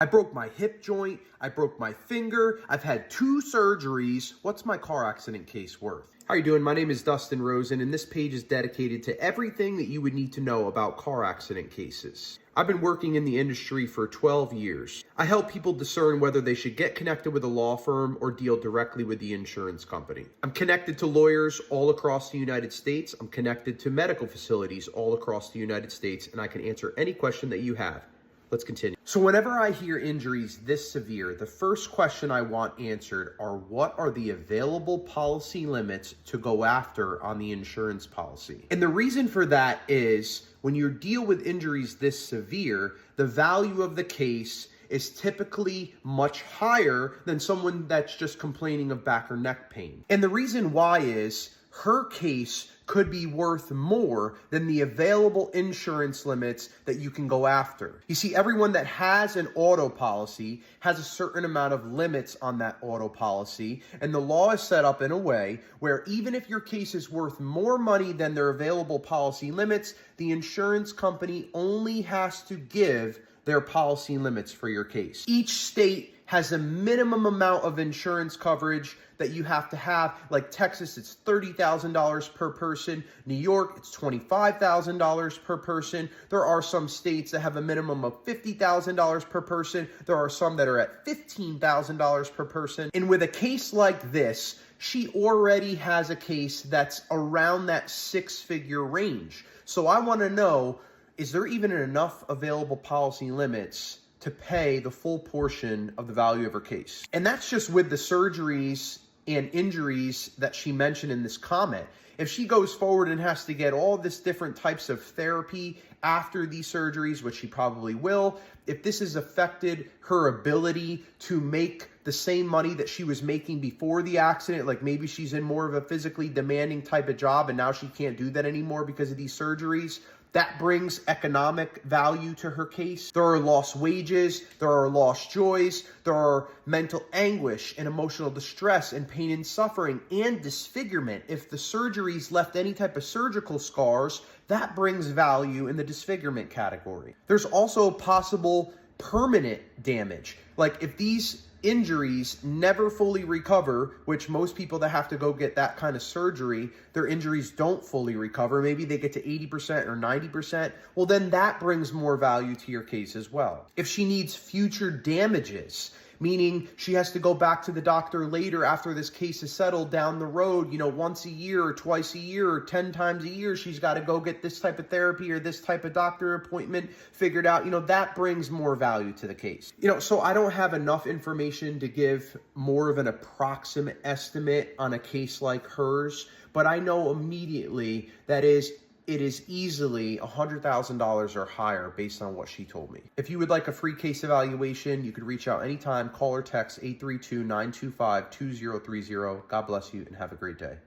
I broke my hip joint. I broke my finger. I've had 2 surgeries. What's my car accident case worth? How are you doing? My name is Dustin Rosen, and this page is dedicated to everything that you would need to know about car accident cases. I've been working in the industry for 12 years. I help people discern whether they should get connected with a law firm or deal directly with the insurance company. I'm connected to lawyers all across the United States. I'm connected to medical facilities all across the United States, and I can answer any question that you have. Let's continue. So whenever I hear injuries this severe, the first question I want answered are, what are the available policy limits to go after on the insurance policy? And the reason for that is when you deal with injuries this severe, the value of the case is typically much higher than someone that's just complaining of back or neck pain. And the reason why is her case could be worth more than the available insurance limits that you can go after. You see, everyone that has an auto policy has a certain amount of limits on that auto policy, and the law is set up in a way where even if your case is worth more money than their available policy limits, the insurance company only has to give their policy limits for your case. Each state has a minimum amount of insurance coverage that you have to have. Like Texas, it's $30,000 per person. New York, it's $25,000 per person. There are some states that have a minimum of $50,000 per person. There are some that are at $15,000 per person. And with a case like this, she already has a case that's around that 6-figure range. So I want to know, is there even enough available policy limits to pay the full portion of the value of her case? And that's just with the surgeries and injuries that she mentioned in this comment. If she goes forward and has to get all this different types of therapy after these surgeries, which she probably will, if this has affected her ability to make the same money that she was making before the accident, like maybe she's in more of a physically demanding type of job and now she can't do that anymore because of these surgeries, that brings economic value to her case. There are lost wages, there are lost joys, there are mental anguish and emotional distress and pain and suffering and disfigurement. If the surgeries left any type of surgical scars, that brings value in the disfigurement category. There's also possible permanent damage. Like if these injuries never fully recover, which most people that have to go get that kind of surgery, their injuries don't fully recover. Maybe they get to 80% or 90%. Well, then that brings more value to your case as well. If she needs future damages, meaning she has to go back to the doctor later after this case is settled down the road, once a year or twice a year or 10 times a year, she's got to go get this type of therapy or this type of doctor appointment figured out, that brings more value to the case. So I don't have enough information to give more of an approximate estimate on a case like hers, but I know immediately that it is easily $100,000 or higher based on what she told me. If you would like a free case evaluation, you could reach out anytime, call or text 832-925-2030. God bless you and have a great day.